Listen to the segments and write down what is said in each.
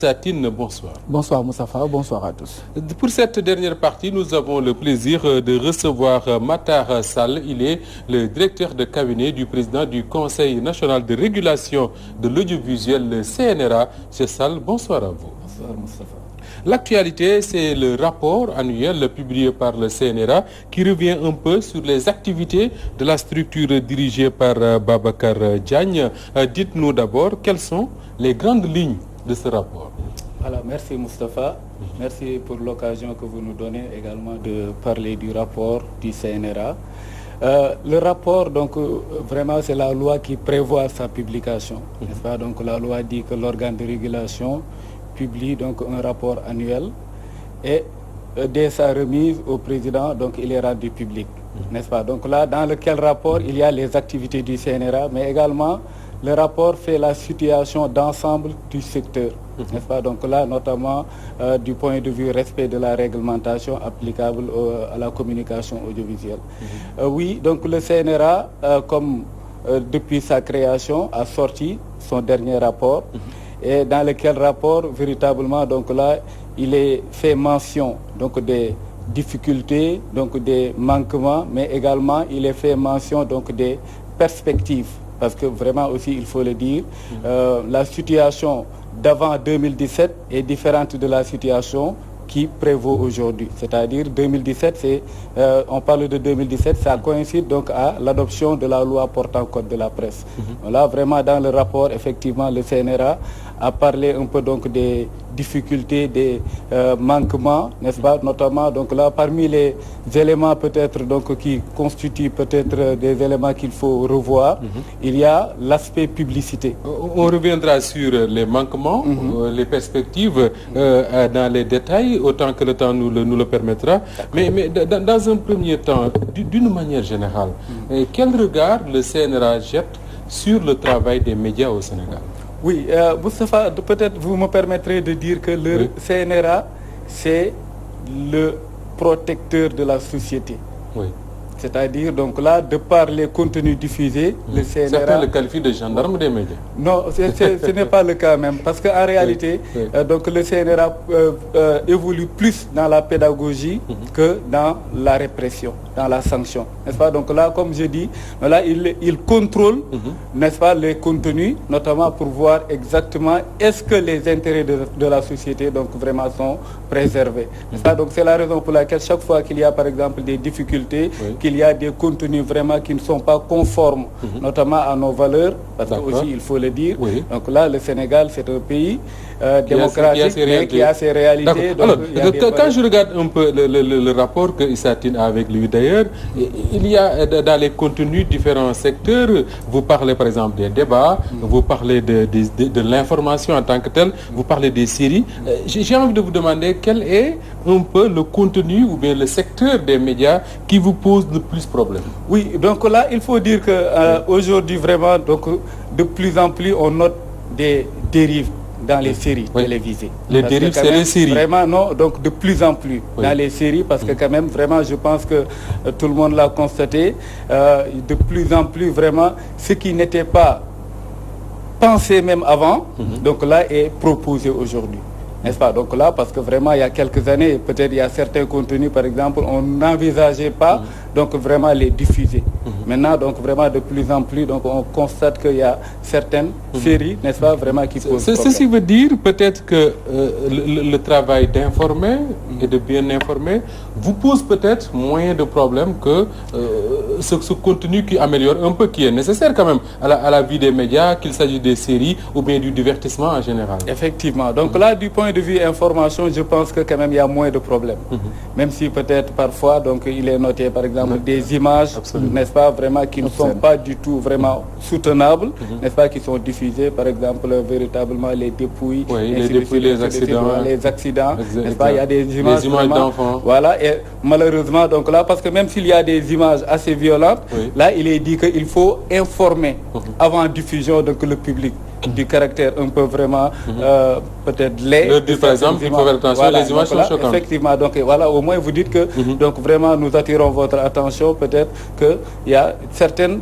Satine, bonsoir. Bonsoir Moustapha, bonsoir à tous. Pour cette dernière partie, nous avons le plaisir de recevoir Matar Sall. Il est le directeur de cabinet du président du Conseil national de régulation de l'audiovisuel, le CNRA. Monsieur Sall, bonsoir à vous. Bonsoir Moustapha. L'actualité, c'est le rapport annuel publié par le CNRA qui revient un peu sur les activités de la structure dirigée par Babacar Diagne. Dites-nous d'abord quelles sont les grandes lignes de ce rapport. Alors, merci Moustapha. Merci pour l'occasion que vous nous donnez également de parler du rapport du CNRA. Le rapport, donc, vraiment, c'est la loi qui prévoit sa publication. N'est-ce pas? Donc, la loi dit que l'organe de régulation publie donc un rapport annuel et dès sa remise au président, donc, il est rendu public. N'est-ce pas? Donc là, dans lequel rapport, il y a les activités du CNRA, mais également, le rapport fait la situation d'ensemble du secteur, n'est-ce pas? Donc là, notamment du point de vue respect de la réglementation applicable à la communication audiovisuelle. Oui, donc le CNRA, comme depuis sa création, a sorti son dernier rapport, et dans lequel rapport, véritablement, donc là, il est fait mention donc des difficultés, donc des manquements, mais également il est fait mention donc des perspectives. Parce que vraiment aussi, il faut le dire, la situation d'avant 2017 est différente de la situation qui prévaut aujourd'hui. C'est-à-dire 2017, on parle de 2017, ça coïncide donc à l'adoption de la loi portant code de la presse. Là, vraiment, dans le rapport, effectivement, le CNRA a parlé un peu donc des difficultés, des manquements, n'est-ce pas? Notamment, donc là, parmi les éléments peut-être donc qui constituent peut-être des éléments qu'il faut revoir, il y a l'aspect publicité. On reviendra sur les manquements, les perspectives dans les détails, autant que le temps nous le permettra. Mais dans un premier temps, d'une manière générale, quel regard le CNRA jette sur le travail des médias au Sénégal? Oui, Moustapha, peut-être vous me permettrez de dire que le CNRA, c'est le protecteur de la société. Oui. C'est-à-dire, donc là, de par les contenus diffusés, le CNRA... Certains le qualifient de gendarme des médias. Non, ce n'est pas le cas même, parce qu'en réalité, donc le CNRA évolue plus dans la pédagogie que dans la répression, dans la sanction. N'est-ce pas? Donc là, comme je dis, là, il contrôle, n'est-ce pas, les contenus, notamment pour voir exactement est-ce que les intérêts de la société, donc, vraiment sont préservés. N'est-ce pas? Donc c'est la raison pour laquelle chaque fois qu'il y a, par exemple, des difficultés, il y a des contenus vraiment qui ne sont pas conformes, notamment à nos valeurs, parce que aussi il faut le dire. Donc là, le Sénégal, c'est un pays démocratique, mais qui a ses réalités. Donc, alors, quand je regarde un peu le rapport que Satine a avec lui d'ailleurs, il y a dans les contenus différents secteurs, vous parlez par exemple des débats, vous parlez de l'information en tant que telle, vous parlez des séries. J'ai envie de vous demander quel est un peu le contenu ou bien le secteur des médias qui vous pose le plus problème. Oui, donc là, il faut dire que aujourd'hui, vraiment, donc, de plus en plus, on note des dérives dans les séries télévisées. Les dérives, c'est les séries. Vraiment, non, donc de plus en plus dans les séries, parce que quand même, vraiment, je pense que tout le monde l'a constaté, de plus en plus, vraiment, ce qui n'était pas pensé même avant, donc là, est proposé aujourd'hui. N'est-ce pas? Donc là, parce que vraiment, il y a quelques années, peut-être il y a certains contenus, par exemple, on n'envisageait pas donc vraiment les diffuser. Maintenant, donc vraiment de plus en plus, donc on constate qu'il y a certaines séries, n'est-ce pas, vraiment qui posent problème. Ceci veut dire peut-être que le travail d'informer et de bien informer vous pose peut-être moins de problèmes que ce contenu qui améliore un peu, qui est nécessaire quand même à la vie des médias, qu'il s'agisse des séries ou bien du divertissement en général. Effectivement. Donc là, du point de vue information, je pense que quand même il y a moins de problèmes. Même si peut-être parfois, donc il est noté par exemple des images, n'est-ce pas, vraiment qui ne sont pas du tout vraiment soutenables, n'est-ce pas, qui sont diffusées, par exemple véritablement les dépouilles, les accidents, n'est-ce pas, il y a des images d'enfants. Voilà, et malheureusement, donc là, parce que même s'il y a des images assez violentes, là il est dit qu'il faut informer avant diffusion donc le public. du caractère un peu vraiment peut-être laid. Leur dire par exemple qu'il faut faire attention, voilà, les images sont choquantes. Effectivement, donc voilà, au moins vous dites que donc vraiment nous attirons votre attention, peut-être qu'il y a certaines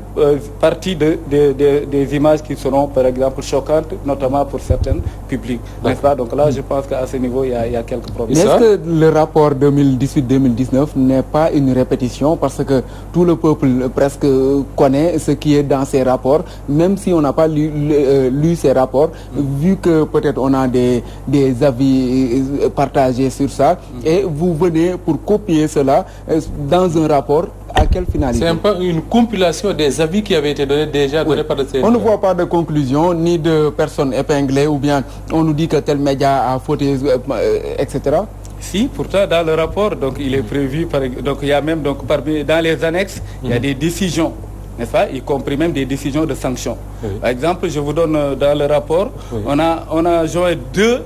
parties des images qui seront par exemple choquantes, notamment pour certains publics, n'est-ce pas? Donc là je pense qu'à ce niveau il y a quelques problèmes. Mais est-ce que le rapport 2018-2019 n'est pas une répétition, parce que tout le peuple presque connaît ce qui est dans ces rapports, même si on n'a pas lu ces rapports, vu que peut-être on a des avis partagés sur ça, et vous venez pour copier cela dans un rapport. À quelle finalité? C'est un peu une compilation des avis qui avaient été donnés par le CNRA. On ne voit pas de conclusion, ni de personnes épinglées, ou bien on nous dit que tel média a fauté, etc. Si, pourtant dans le rapport, donc il est prévu, donc il y a même donc dans les annexes, il y a des décisions, n'est-ce pas, y compris même des décisions de sanctions. Par exemple, je vous donne dans le rapport, on a joint 2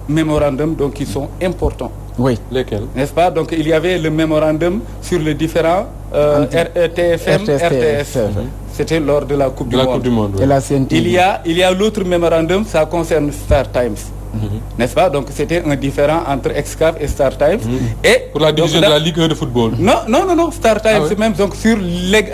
mémorandums donc qui sont importants. Oui. Lesquels? N'est-ce pas? Donc il y avait le mémorandum sur les différents TFM, RTS. C'était lors de la Coupe du Monde. Et la il y a l'autre mémorandum, ça concerne Star Times. N'est-ce pas? Donc c'était un différend entre Excaf et Star Times. Et pour la division de la Ligue 1 de football. Non, Star Times même donc sur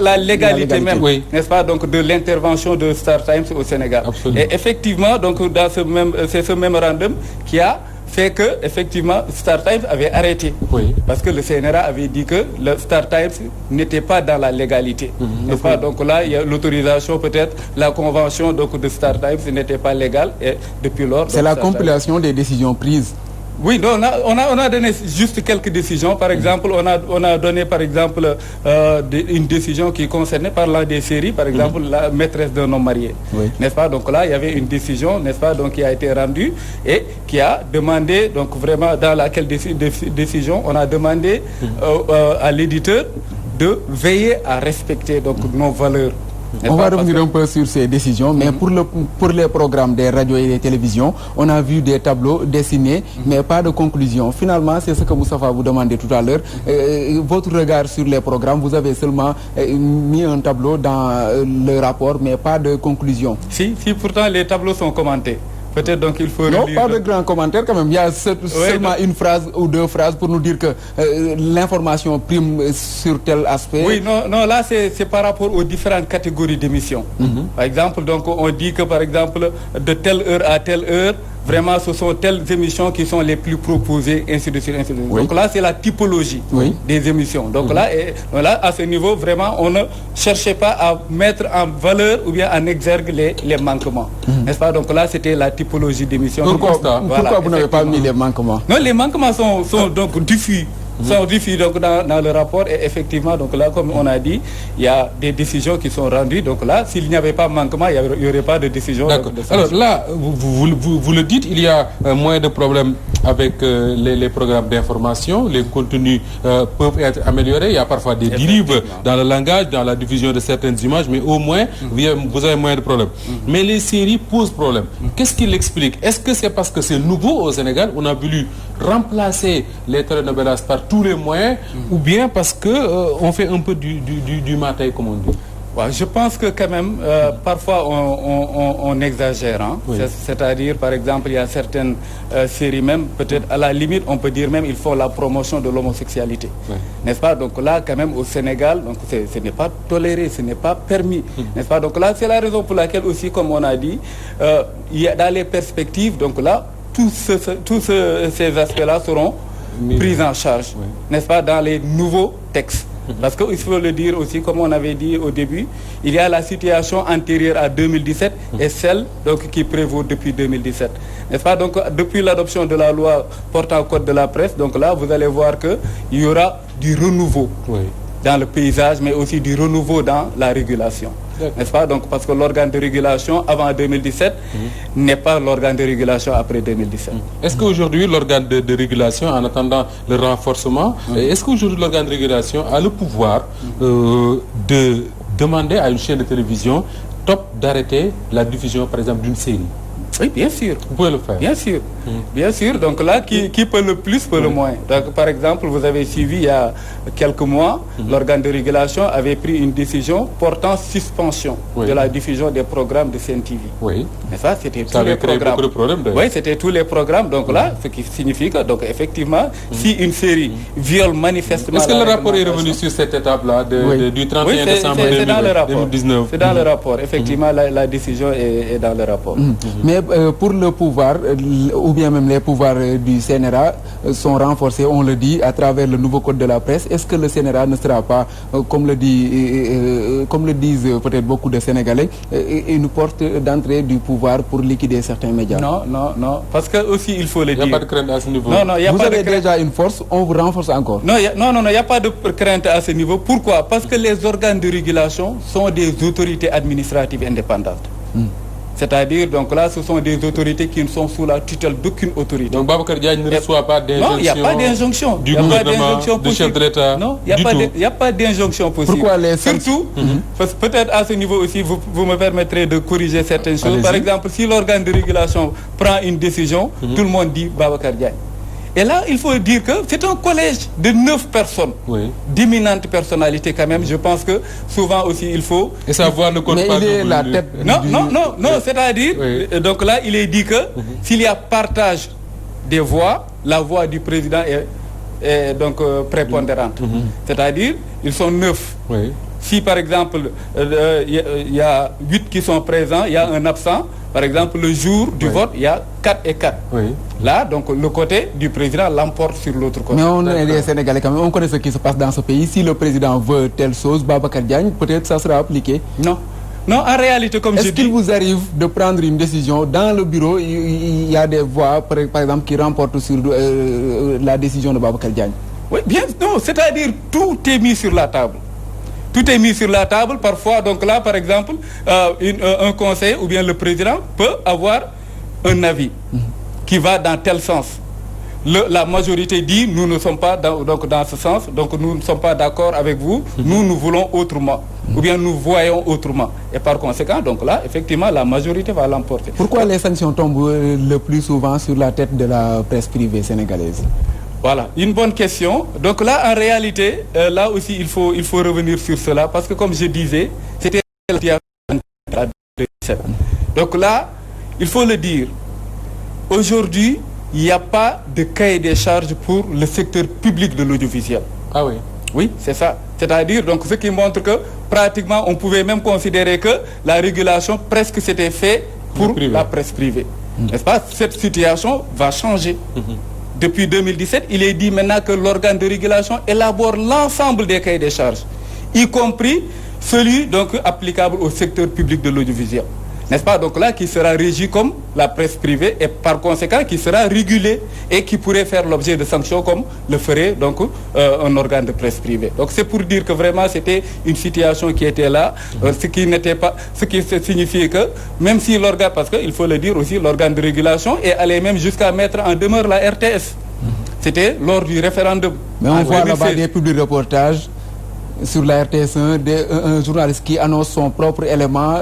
la légalité même, n'est-ce pas? Donc de l'intervention de Star Times au Sénégal. Absolument. Et effectivement, donc dans ce mémorandum qui a fait que effectivement Star Times avait arrêté, parce que le CNRA avait dit que le Star Times n'était pas dans la légalité, n'est-ce pas? Donc là il y a l'autorisation, peut-être la convention donc de Star Times n'était pas légale, et depuis lors c'est la compilation des décisions prises. Oui, donc on a donné juste quelques décisions. Par exemple, on a donné par exemple une décision qui concernait, parlant des séries, par exemple la maîtresse d'un homme marié, n'est-ce pas? Donc là il y avait une décision, n'est-ce pas, donc qui a été rendue et qui a demandé, donc vraiment dans laquelle décision on a demandé à l'éditeur de veiller à respecter donc nos valeurs. On va revenir un peu sur ces décisions, mais pour les programmes des radios et des télévisions, on a vu des tableaux dessinés, mais pas de conclusion. Finalement, c'est ce que Moustapha vous demandait tout à l'heure. Votre regard sur les programmes, vous avez seulement mis un tableau dans le rapport, mais pas de conclusion. Si, pourtant les tableaux sont commentés. Peut-être donc il faut non, pas de grands commentaires quand même. Il y a seulement une phrase ou 2 phrases pour nous dire que l'information prime sur tel aspect. Oui, non, là c'est par rapport aux différentes catégories d'émissions. Par exemple, donc on dit que par exemple de telle heure à telle heure, vraiment ce sont telles émissions qui sont les plus proposées, ainsi de suite, ainsi de suite. Donc là c'est la typologie des émissions. Donc là, à ce niveau, vraiment on ne cherchait pas à mettre en valeur ou bien en exergue les manquements, n'est-ce pas? Donc là c'était la typologie d'émissions. Pourquoi vous n'avez pas mis les manquements? Non, les manquements sont donc diffus. Sont diffus donc dans le rapport, et effectivement donc là, comme on a dit, il y a des décisions qui sont rendues. Donc là, s'il n'y avait pas manquement, il n'y aurait pas de décision. Alors là, vous le dites, il y a moins de problèmes avec les programmes d'information. Les contenus peuvent être améliorés. Il y a parfois des dérives dans le langage, dans la diffusion de certaines images, mais au moins vous avez moins de problèmes. Mais les séries posent problème. Qu'est-ce qui l'explique? Est-ce que c'est parce que c'est nouveau au Sénégal, on a voulu remplacer les telenovelas par tous les moyens, ou bien parce que on fait un peu du matin, comme on dit? Je pense que quand même, parfois on exagère. C'est-à-dire, par exemple, il y a certaines séries même, peut-être à la limite, on peut dire même, ils font la promotion de l'homosexualité. N'est-ce pas? Donc là, quand même, au Sénégal, donc ce n'est pas toléré, ce n'est pas permis. N'est-ce pas? Donc là, c'est la raison pour laquelle aussi, comme on a dit, il y a dans les perspectives, donc là, tous ces aspects-là seront pris en charge, n'est-ce pas, dans les nouveaux textes. Parce qu'il faut le dire aussi, comme on avait dit au début, il y a la situation antérieure à 2017 et celle donc, qui prévaut depuis 2017. N'est-ce pas? Donc depuis l'adoption de la loi portant code de la presse, donc là vous allez voir qu'il y aura du renouveau dans le paysage, mais aussi du renouveau dans la régulation. N'est-ce pas? Donc parce que l'organe de régulation avant 2017 n'est pas l'organe de régulation après 2017. Est-ce qu'aujourd'hui l'organe de régulation, en attendant le renforcement, est-ce qu'aujourd'hui l'organe de régulation a le pouvoir de demander à une chaîne de télévision top d'arrêter la diffusion par exemple d'une série? Oui, bien sûr. Vous pouvez le faire. Bien sûr. Bien sûr. Donc là, qui peut le plus, peut le moins. Donc, par exemple, vous avez suivi il y a quelques mois, l'organe de régulation avait pris une décision portant suspension de la diffusion des programmes de CNTV. Oui. Mais ça, c'était tous Ça les avait créé programmes. beaucoup de problèmes, d'ailleurs. Oui, c'était tous les programmes. Donc là, ce qui signifie que, donc, effectivement, si une série viole manifestement... Est-ce que la le rapport est réglementation- revenu sur cette étape-là du 31 Oui, décembre c'est dans le rapport. 2019? C'est dans le rapport. Effectivement, la décision est dans le rapport. Mais pour le pouvoir, ou bien même les pouvoirs du CNRA sont renforcés, on le dit, à travers le nouveau code de la presse. Est-ce que le CNRA ne sera pas, comme le disent peut-être beaucoup de Sénégalais, une porte d'entrée du pouvoir pour liquider certains médias? Non, non, non. Parce que aussi, il faut le Il n'y dire. a pas de crainte à ce niveau. Non, non, il n'y a Vous pas de avez crainte. déjà une force, on vous renforce encore. Non, non, il n'y a pas de crainte à ce niveau. Pourquoi? Parce que les organes de régulation sont des autorités administratives indépendantes. C'est-à-dire, donc là, ce sont des autorités qui ne sont sous la tutelle d'aucune autorité. Donc Babacar Diagne ne reçoit pas d'injonction. Non, il n'y a pas d'injonction. Du Il y a pas gouvernement, d'injonction du chef de possible. l'État. Non, il du tout. n'y a pas d'injonction possible. Pourquoi les Surtout, parce que peut-être à ce niveau aussi, vous me permettrez de corriger certaines choses. Allez-y. Par exemple, si l'organe de régulation prend une décision, tout le monde dit Babacar Diagne. Et là, il faut dire que c'est un collège de 9 personnes, Oui. d'éminentes personnalités quand même. Je pense que souvent aussi, il faut... Et savoir ne compte Mais pas il est de- la de- tête Non, du- non, c'est-à-dire, Oui. donc là, il est dit que s'il y a partage des voix, la voix du président est donc prépondérante. C'est-à-dire, ils sont 9. Oui. Si par exemple, il y a 8 qui sont présents, il y a un absent, par exemple, le jour du vote, il y a 4 et 4. Oui. Là, donc, le côté du président l'emporte sur l'autre côté. Mais on est des Sénégalais quand même, on connaît ce qui se passe dans ce pays. Si le président veut telle chose, Babacar Diagne, peut-être ça sera appliqué. Non. Non, en réalité, comme je Est-ce qu'il dis... vous arrive de prendre une décision dans le bureau, il y a des voix, par exemple, qui remportent sur la décision de Babacar Diagne? Oui, bien, non, c'est-à-dire, tout est mis sur la table. Tout est mis sur la table. Parfois, donc là, par exemple, un conseil ou bien le président peut avoir un avis qui va dans tel sens. La majorité dit, nous ne sommes pas dans ce sens, donc nous ne sommes pas d'accord avec vous, nous voulons autrement, ou bien nous voyons autrement. Et par conséquent, donc là, effectivement, la majorité va l'emporter. Pourquoi les sanctions tombent le plus souvent sur la tête de la presse privée sénégalaise? Voilà, une bonne question. Donc là, en réalité, là aussi, il faut revenir sur cela, parce que comme je disais, c'était la situation en 2017. Donc là, il faut le dire, aujourd'hui, il n'y a pas de cahier des charges pour le secteur public de l'audiovisuel. Ah oui. Oui, c'est ça. C'est-à-dire, donc, ce qui montre que pratiquement, on pouvait même considérer que la régulation presque s'était fait pour la presse privée. N'est-ce pas? Cette situation va changer. Depuis 2017, il est dit maintenant que l'organe de régulation élabore l'ensemble des cahiers des charges, y compris celui donc applicable au secteur public de l'audiovisuel. N'est-ce pas? Donc là, qui sera régi comme la presse privée et par conséquent qui sera régulé et qui pourrait faire l'objet de sanctions comme le ferait donc un organe de presse privée. Donc c'est pour dire que vraiment c'était une situation qui était là, ce qui signifie que même si l'organe, parce qu'il faut le dire aussi, l'organe de régulation est allé même jusqu'à mettre en demeure la RTS. C'était lors du référendum. Mais on voit là-bas des publics reportages sur la RTS1, un journaliste qui annonce son propre élément,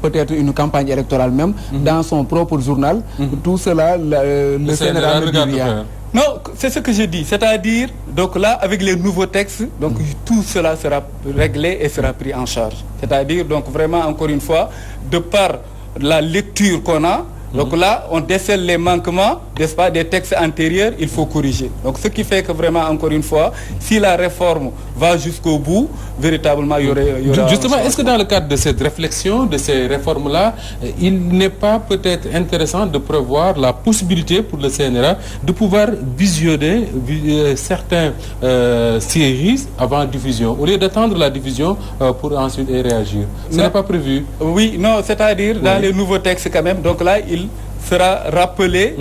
peut-être une campagne électorale même, dans son propre journal. Tout cela, le CNRA ne dit rien. Non, c'est ce que je dis. C'est-à-dire, donc là, avec les nouveaux textes, donc tout cela sera réglé et sera pris en charge. C'est-à-dire, donc vraiment, encore une fois, de par la lecture qu'on a, donc là, on décèle les manquements, n'est-ce pas, des textes antérieurs, il faut corriger. Donc ce qui fait que vraiment, encore une fois, si la réforme va jusqu'au bout, véritablement, il y aura Justement, est-ce que dans le cadre de cette réflexion, de ces réformes-là, il n'est pas peut-être intéressant de prévoir la possibilité pour le CNRA de pouvoir visionner certains séries avant diffusion, au lieu d'attendre la diffusion pour ensuite y réagir? Ce n'est pas prévu? Oui, non, c'est-à-dire dans les nouveaux textes quand même, donc là, il sera rappelé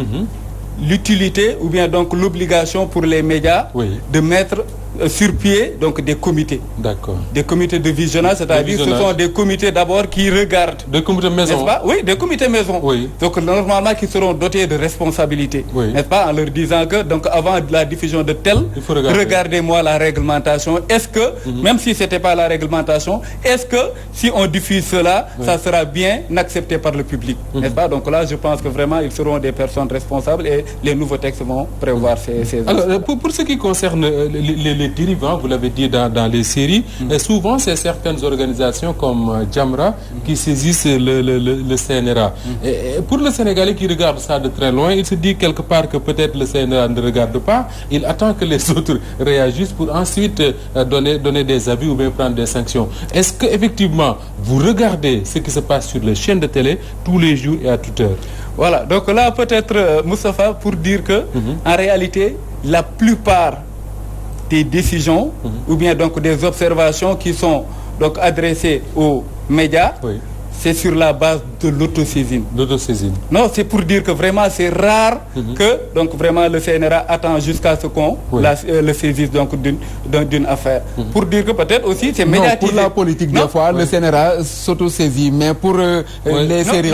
l'utilité ou bien donc l'obligation pour les médias de mettre sur pied donc des comités. D'accord. Des comités de visionnage, c'est-à-dire ce sont des comités d'abord qui regardent. Des comités maison. N'est-ce pas? Oui, des comités maison. Oui. Donc normalement qui seront dotés de responsabilités. Oui. N'est-ce pas? En leur disant que donc avant la diffusion de tel, regardez-moi la réglementation. Est-ce que, même si c'était pas la réglementation, est-ce que si on diffuse cela, ça sera bien accepté par le public? N'est-ce pas? Donc là, je pense que vraiment, ils seront des personnes responsables et les nouveaux textes vont prévoir ces Alors, pour ce qui concerne les dérivants, vous l'avez dit dans les séries, souvent c'est certaines organisations comme Jamra qui saisissent le CNRA. Et pour le Sénégalais qui regarde ça de très loin, il se dit quelque part que peut-être le CNRA ne regarde pas, il attend que les autres réagissent pour ensuite donner des avis ou bien prendre des sanctions. Est-ce que effectivement vous regardez ce qui se passe sur les chaînes de télé tous les jours et à toute heure? Voilà, donc là peut-être Moustapha pour dire que en réalité la plupart des décisions ou bien donc des observations qui sont donc adressées aux médias, c'est sur la base de l'autosaisine. L'autosaisine. Non, c'est pour dire que vraiment c'est rare que donc vraiment le CNRA attend jusqu'à ce qu'on le saisisse donc d'une affaire. Pour dire que peut-être aussi c'est médiatisé. Pour la politique des fois le CNRA s'autosaisit, mais pour les séries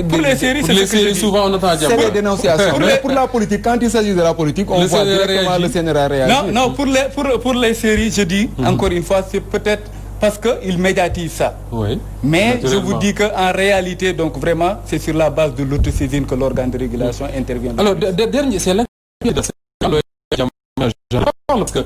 pour les séries souvent on entend c'est des dénonciations. Mais pour la politique, quand il s'agit de la politique, on voit directement le CNRA réagir. Non, pour les séries, je dis encore une fois, c'est peut-être parce qu'ils médiatisent ça. Oui. Mais je vous dis qu'en réalité, donc vraiment, c'est sur la base de l'autosaisine que l'organe de régulation intervient. Alors, dernier, c'est là parce que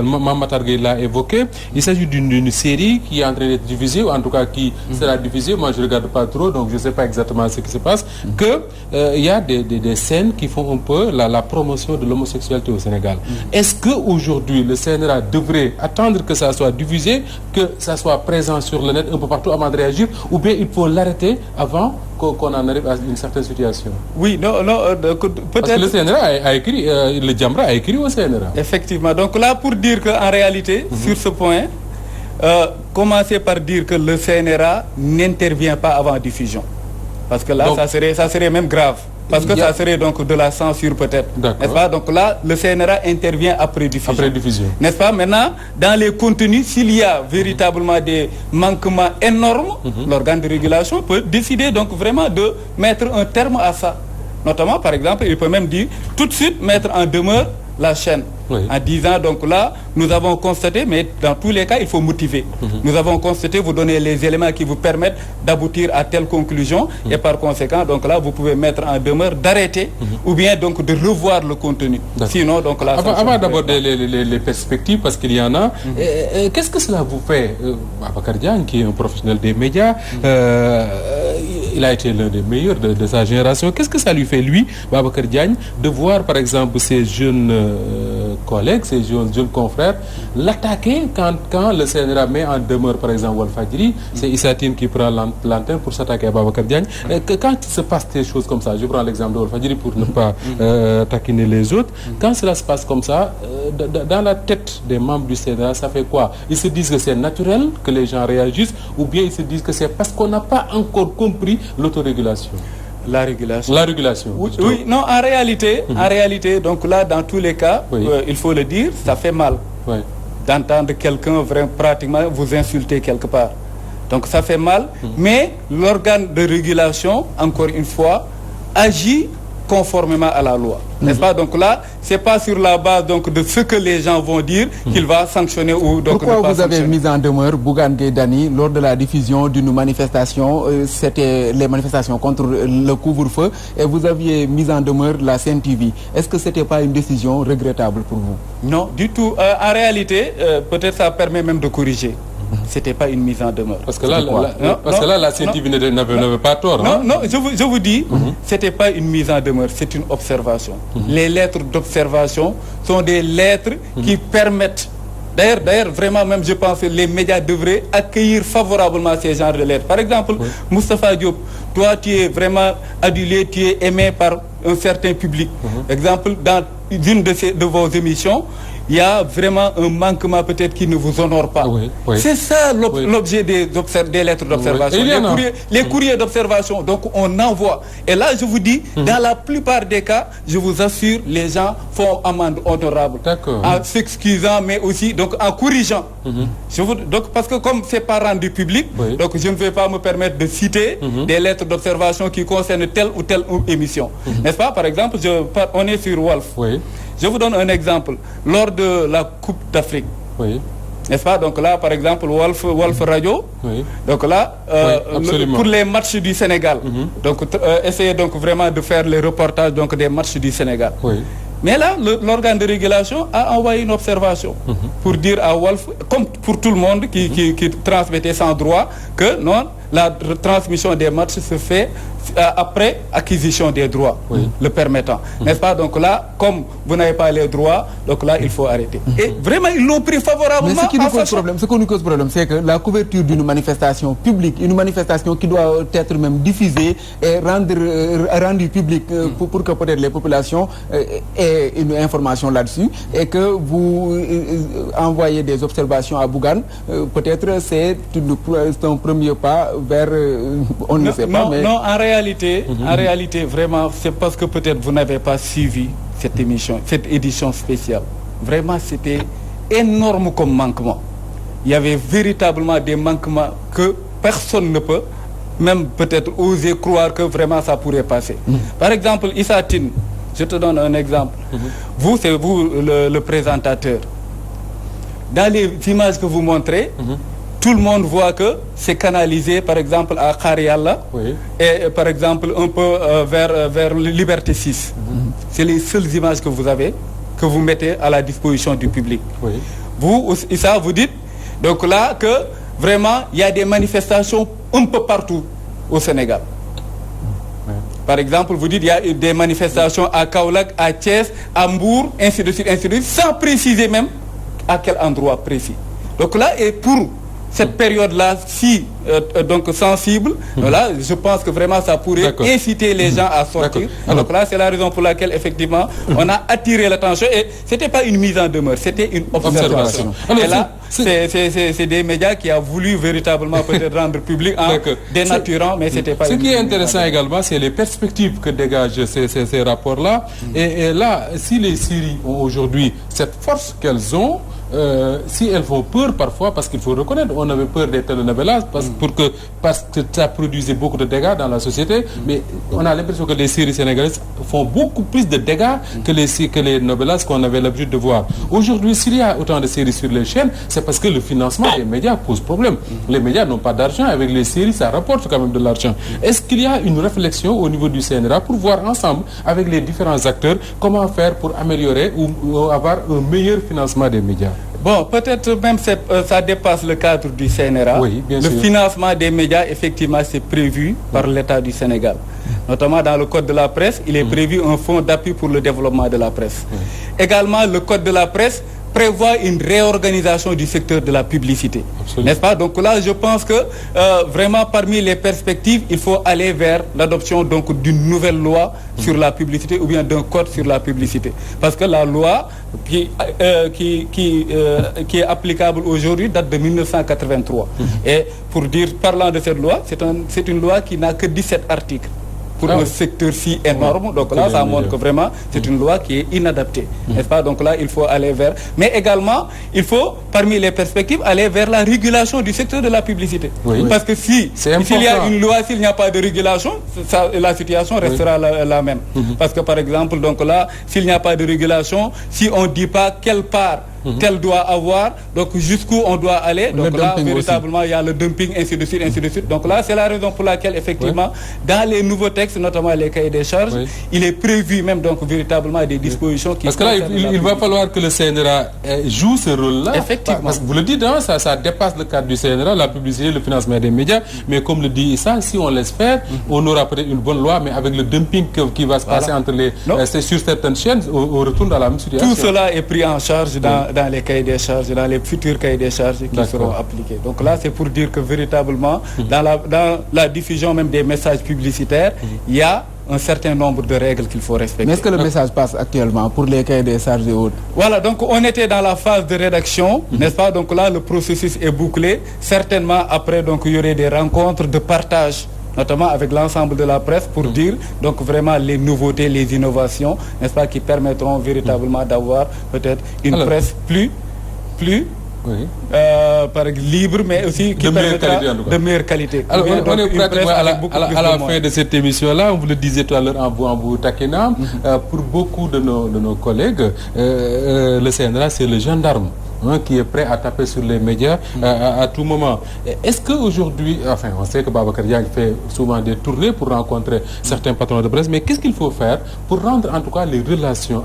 Mame Targué l'a évoqué, il s'agit d'une série qui est en train d'être diffusée, ou en tout cas qui sera diffusée, moi je ne regarde pas trop, donc je ne sais pas exactement ce qui se passe, qu'il y a des scènes qui font un peu la promotion de l'homosexualité au Sénégal. Est-ce qu'aujourd'hui le CNRA devrait attendre que ça soit diffusé, que ça soit présent sur le net un peu partout avant de réagir, ou bien il faut l'arrêter avant qu'on en arrive à une certaine situation? Oui, non, peut-être... Parce que le CNRA a écrit, le Jamra a écrit au CNRA. Effectivement, donc là pour dire qu'en réalité, sur ce point, commencer par dire que le CNRA n'intervient pas avant diffusion. Parce que là, donc, ça serait même grave. Parce que ça serait donc de la censure peut-être. N'est-ce pas? Donc là, le CNRA intervient après diffusion. Après diffusion. N'est-ce pas? Maintenant, dans les contenus, s'il y a véritablement des manquements énormes, l'organe de régulation peut décider donc vraiment de mettre un terme à ça. Notamment, par exemple, il peut même dire tout de suite mettre en demeure la chaîne. En disant donc là, nous avons constaté, mais dans tous les cas, il faut motiver. Nous avons constaté, vous donnez les éléments qui vous permettent d'aboutir à telle conclusion et par conséquent, donc là, vous pouvez mettre en demeure d'arrêter ou bien donc de revoir le contenu. Sinon, donc là... Avant d'aborder les perspectives, parce qu'il y en a, qu'est-ce que cela vous fait, Babacar Diagne, qui est un professionnel des médias, il a été l'un des meilleurs de sa génération. Qu'est-ce que ça lui fait, lui, Babacar Diagne, de voir, par exemple, ces jeunes collègues, ces jeunes confrères, l'attaquer quand le CNRA met en demeure, par exemple, Walfadjri, c'est Issa Tine qui prend l'antenne pour s'attaquer à Babacar Diagne. Quand il se passe des choses comme ça, je prends l'exemple de Walfadjri pour ne pas taquiner les autres, quand cela se passe comme ça, dans la tête des membres du CNRA, ça fait quoi? Ils se disent que c'est naturel que les gens réagissent, ou bien ils se disent que c'est parce qu'on n'a pas encore compris l'autorégulation? La régulation. La régulation. Oui, non, en réalité, donc là, dans tous les cas, il faut le dire, ça fait mal d'entendre quelqu'un vraiment pratiquement vous insulter quelque part. Donc ça fait mal, mais l'organe de régulation, encore une fois, agit conformément à la loi. N'est-ce pas? Donc là, c'est pas sur la base donc de ce que les gens vont dire qu'il va sanctionner ou donc pourquoi vous avez mis en demeure Bougane Gueye Dany lors de la diffusion d'une manifestation, c'était les manifestations contre le couvre-feu, et vous aviez mis en demeure la Sen TV. Est-ce que c'était pas une décision regrettable pour vous? Non, du tout. En réalité, peut-être ça permet même de corriger. C'était pas une mise en demeure. Parce que là, la CNTV n'avait pas tort. Non, je vous dis, c'était pas une mise en demeure, c'est une observation. Les lettres d'observation sont des lettres qui permettent. D'ailleurs, vraiment, même je pense que les médias devraient accueillir favorablement ces genres de lettres. Par exemple, Moustapha Diop, toi, tu es vraiment adulé, tu es aimé par un certain public. Exemple, dans une de vos émissions, il y a vraiment un manquement peut-être qui ne vous honore pas. Oui, oui. C'est ça Oui. l'objet des lettres d'observation. Oui. Les courriers d'observation, donc on envoie. Et là, je vous dis, dans la plupart des cas, je vous assure, les gens font amende honorable. D'accord. En s'excusant, mais aussi donc en corrigeant. Donc, parce que comme c'est pas rendu public, Oui. donc je ne vais pas me permettre de citer des lettres d'observation qui concernent telle ou telle émission. N'est-ce pas? Par exemple, on est sur Walf. Oui, Je vous donne un exemple. Lors de la Coupe d'Afrique, oui, n'est-ce pas? Donc là, par exemple, Walf Radio. oui. Donc là, absolument. pour les matchs du Sénégal. Donc essayez donc vraiment de faire les reportages donc des matchs du Sénégal. Oui. Mais là, l'organe de régulation a envoyé une observation pour dire à Walf, comme pour tout le monde qui transmettait sans droit, que non, la transmission des matchs se fait après acquisition des droits, le permettant. N'est-ce pas? Donc là, comme vous n'avez pas les droits, donc là, il faut arrêter. Et vraiment, ils l'ont pris favorablement. Mais ce qui nous cause problème, c'est que la couverture d'une manifestation publique, une manifestation qui doit être même diffusée et rendue publique pour que peut-être les populations aient une information là-dessus, et que vous envoyez des observations à Bougane, peut-être c'est un premier pas vers on ne sait pas. Non, mais... non, en réalité, vraiment, c'est parce que peut-être vous n'avez pas suivi cette édition spéciale. Vraiment, c'était énorme comme manquement. Il y avait véritablement des manquements que personne ne peut même peut-être oser croire que vraiment ça pourrait passer. Par exemple, Issa Tine, je te donne un exemple. Vous, c'est vous le présentateur. Dans les images que vous montrez, tout le monde voit que c'est canalisé, par exemple, à Kharialla, et par exemple un peu vers Liberté 6. C'est les seules images que vous avez, que vous mettez à la disposition du public. Vous, Issa, vous dites, donc là, que vraiment, il y a des manifestations un peu partout au Sénégal. Par exemple, vous dites, il y a des manifestations à Kaolack, à Thiès, à Mbour, ainsi de suite, sans préciser même à quel endroit précis. Donc là, et pour cette période-là si donc sensible, là, je pense que vraiment ça pourrait inciter les gens à sortir. Donc là, c'est la raison pour laquelle effectivement on a attiré l'attention, et c'était pas une mise en demeure, c'était une observation. Et là, c'est des médias qui ont voulu véritablement peut-être rendre public en dénaturant, mais c'était pas. Ce qui est intéressant également, c'est les perspectives que dégagent ces rapports-là. Et là, si les Syries ont aujourd'hui cette force qu'elles ont, si elles font peur parfois, parce qu'il faut reconnaître, on avait peur des telenovelas parce que ça produisait beaucoup de dégâts dans la société, mais on a l'impression que les séries sénégalaises font beaucoup plus de dégâts que les novelas qu'on avait l'habitude de voir. Aujourd'hui, s'il y a autant de séries sur les chaînes, c'est parce que le financement des médias pose problème. Les médias n'ont pas d'argent, avec les séries, ça rapporte quand même de l'argent. Est-ce qu'il y a une réflexion au niveau du CNRA pour voir ensemble, avec les différents acteurs, comment faire pour améliorer ou avoir un meilleur financement des médias? Bon, peut-être même ça dépasse le cadre du CNRA. Oui, bien le sûr. financement des médias, effectivement, c'est prévu par l'État du Sénégal. Notamment dans le Code de la presse, il est prévu un fonds d'appui pour le développement de la presse. Également, le Code de la presse prévoit une réorganisation du secteur de la publicité. N'est-ce pas? Donc là, je pense que vraiment parmi les perspectives, il faut aller vers l'adoption donc d'une nouvelle loi sur la publicité, ou bien d'un code sur la publicité. Parce que la loi qui est applicable aujourd'hui date de 1983. Et pour dire, parlant de cette loi, c'est une loi qui n'a que 17 articles. Pour un secteur si énorme, donc là ça montre que vraiment c'est une loi qui est inadaptée, n'est-ce pas? Donc là il faut aller vers, mais également il faut parmi les perspectives aller vers la régulation du secteur de la publicité, parce que s'il y a une loi, s'il n'y a pas de régulation, la situation restera la même, parce que par exemple donc là s'il n'y a pas de régulation, si on ne dit pas quelle part qu'elle doit avoir, donc jusqu'où on doit aller, donc là véritablement il y a le dumping, ainsi de suite. Donc là c'est la raison pour laquelle effectivement dans les nouveaux textes, notamment les cahiers des charges, il est prévu même donc véritablement des dispositions qui... Parce que là il va falloir que le CNRA joue ce rôle-là. Effectivement. Parce que vous le dites, hein, ça dépasse le cadre du CNRA, la publicité, le financement des médias, mais comme le dit Issa, si on laisse faire, on aura peut-être une bonne loi, mais avec le dumping qui va se passer entre sur certaines chaînes, on retourne à la même situation. Tout cela est pris en charge dans les cahiers des charges, dans les futurs cahiers des charges qui seront appliqués. Donc là, c'est pour dire que véritablement, dans la diffusion même des messages publicitaires, il y a un certain nombre de règles qu'il faut respecter. Mais est-ce que le message passe actuellement pour les cahiers des charges et autres? Voilà, donc on était dans la phase de rédaction, n'est-ce pas? Donc là, le processus est bouclé. Certainement, après, donc, il y aurait des rencontres de partage, notamment avec l'ensemble de la presse, pour dire donc vraiment les nouveautés, les innovations, n'est-ce pas, qui permettront véritablement d'avoir peut-être une presse plus libre, mais aussi qui permettra de meilleure qualité. Alors, on est pratiquement à la fin de cette émission-là. On vous le disait tout à l'heure en vous taquinant. Pour beaucoup de nos collègues, le CNRA, c'est le gendarme qui est prêt à taper sur les médias à tout moment. Est-ce qu'aujourd'hui, enfin, on sait que Babacar Diagne fait souvent des tournées pour rencontrer certains patrons de presse, mais qu'est-ce qu'il faut faire pour rendre en tout cas les relations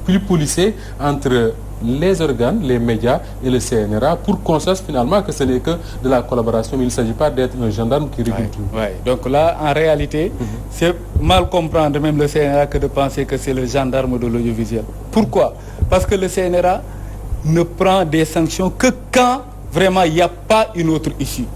plus polissées entre les organes, les médias et le CNRA, pour qu'on sache finalement que ce n'est que de la collaboration, mais il ne s'agit pas d'être un gendarme qui régule tout. Donc là, en réalité, c'est mal comprendre même le CNRA que de penser que c'est le gendarme de l'audiovisuel. Pourquoi? Parce que le CNRA ne prend des sanctions que quand vraiment il n'y a pas une autre issue.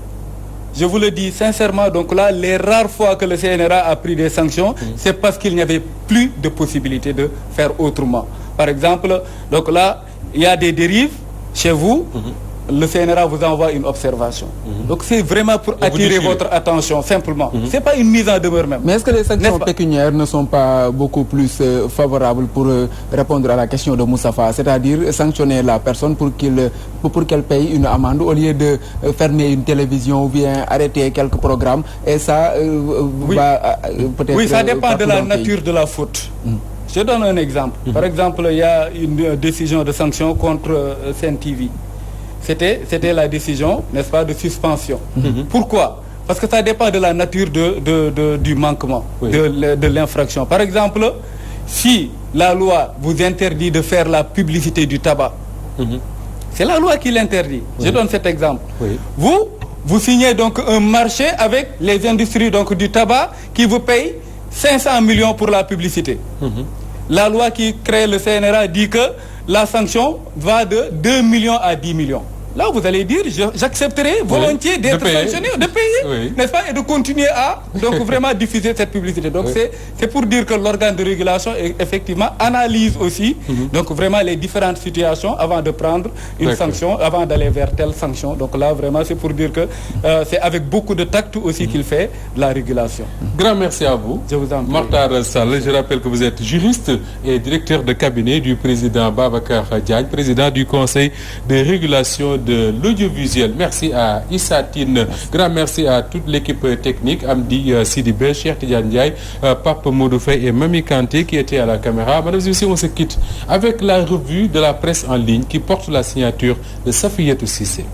Je vous le dis sincèrement, donc là, les rares fois que le CNRA a pris des sanctions, c'est parce qu'il n'y avait plus de possibilité de faire autrement. Par exemple, donc là, il y a des dérives chez vous, le CNRA vous envoie une observation. Donc c'est vraiment pour attirer votre attention, simplement. Ce n'est pas une mise en demeure même. Mais est-ce que les sanctions pécuniaires ne sont pas beaucoup plus favorables pour répondre à la question de Moustapha, c'est-à-dire sanctionner la personne pour qu'elle paye une amende au lieu de fermer une télévision ou bien arrêter quelques programmes, et ça va peut-être... Oui, ça dépend de la nature de la faute. Je donne un exemple. Par exemple, il y a une décision de sanction contre CNTV. C'était la décision, n'est-ce pas, de suspension. Pourquoi? Parce que ça dépend de la nature du manquement, de l'infraction. Par exemple, si la loi vous interdit de faire la publicité du tabac, c'est la loi qui l'interdit. Je donne cet exemple. Vous signez donc un marché avec les industries donc, du tabac qui vous payent 500 millions pour la publicité. La loi qui crée le CNRA dit que la sanction va de 2 millions à 10 millions. Là, vous allez dire, j'accepterai volontiers d'être sanctionné, de payer, n'est-ce pas, et de continuer à donc, vraiment diffuser cette publicité. Donc, c'est pour dire que l'organe de régulation, effectivement, analyse aussi donc, vraiment les différentes situations avant de prendre une sanction, avant d'aller vers telle sanction. Donc là, vraiment, c'est pour dire que c'est avec beaucoup de tact aussi qu'il fait la régulation. Grand merci à vous. Je vous en prie. Mokhtar Sall, je rappelle que vous êtes juriste et directeur de cabinet du président Babacar Diagne, président du Conseil de régulation de l'audiovisuel. Merci à Issa Tine. Grand merci à toute l'équipe technique, Amdi Sidibé, Cheikh Tidiane Ndiaye, Pape Modoufay et Mami Kanté qui étaient à la caméra. Madame et messieurs, on se quitte avec la revue de la presse en ligne qui porte la signature de Safiatou Cissé.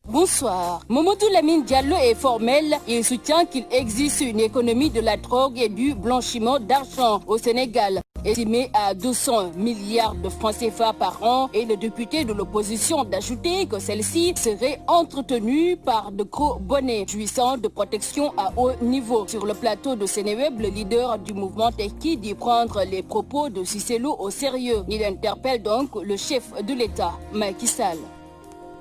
Bonsoir. Mamadou Lamine Diallo est formel et soutient qu'il existe une économie de la drogue et du blanchiment d'argent au Sénégal, estimé à 200 milliards de francs CFA par an, et le député de l'opposition d'ajouter que celle-ci serait entretenue par de gros bonnets jouissant de protection à haut niveau. Sur le plateau de Sénéweb, le leader du mouvement Tekki dit prendre les propos de Cissé Lo au sérieux. Il interpelle donc le chef de l'État, Macky Sall.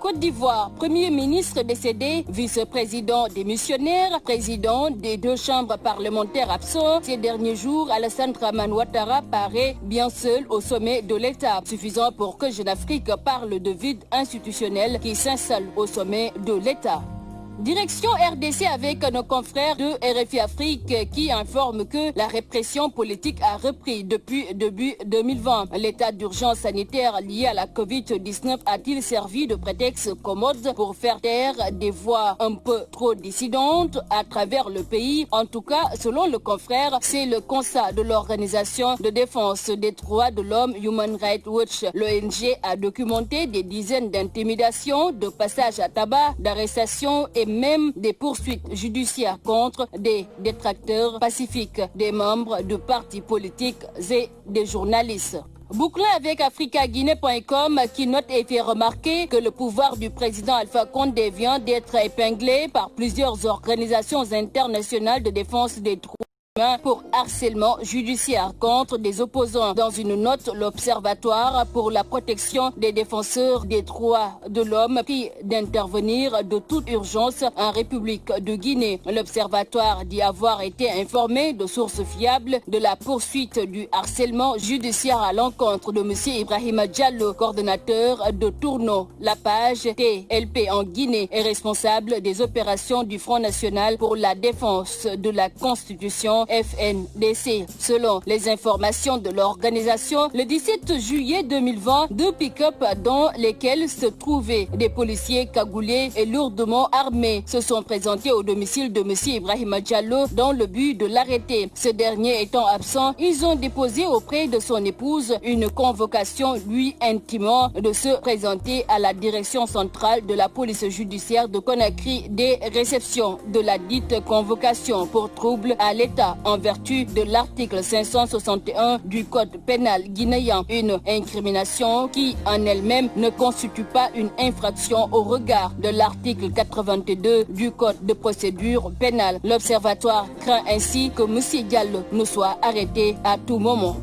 Côte d'Ivoire, Premier ministre décédé, vice-président démissionnaire, président des deux chambres parlementaires absents. Ces derniers jours, Alassane Dramane Ouattara paraît bien seul au sommet de l'État, suffisant pour que Jeune Afrique parle de vide institutionnel qui s'installe au sommet de l'État. Direction RDC avec nos confrères de RFI Afrique qui informent que la répression politique a repris depuis début 2020. L'état d'urgence sanitaire lié à la Covid-19 a-t-il servi de prétexte commode pour faire taire des voix un peu trop dissidentes à travers le pays? En tout cas, selon le confrère, c'est le constat de l'organisation de défense des droits de l'homme Human Rights Watch. L'ONG a documenté des dizaines d'intimidations, de passages à tabac, d'arrestations et et même des poursuites judiciaires contre des détracteurs pacifiques, des membres de partis politiques et des journalistes. Bouclons avec africaguinée.com qui note et fait remarquer que le pouvoir du président Alpha Condé vient d'être épinglé par plusieurs organisations internationales de défense des droits pour harcèlement judiciaire contre des opposants. Dans une note, l'Observatoire pour la protection des défenseurs des droits de l'homme prie d'intervenir de toute urgence en République de Guinée. L'Observatoire dit avoir été informé de sources fiables de la poursuite du harcèlement judiciaire à l'encontre de M. Ibrahima Diallo, coordonnateur de Tourno, la page TLP en Guinée et responsable des opérations du Front National pour la défense de la Constitution FNDC. Selon les informations de l'organisation, le 17 juillet 2020, 2 pick-up dans lesquels se trouvaient des policiers cagoulés et lourdement armés se sont présentés au domicile de M. Ibrahima Diallo dans le but de l'arrêter. Ce dernier étant absent, ils ont déposé auprès de son épouse une convocation lui intimant de se présenter à la direction centrale de la police judiciaire de Conakry des réceptions de la dite convocation pour trouble à l'État en vertu de l'article 561 du Code pénal guinéen, une incrimination qui en elle-même ne constitue pas une infraction au regard de l'article 82 du Code de procédure pénale. L'Observatoire craint ainsi que M. Diallo ne soit arrêté à tout moment.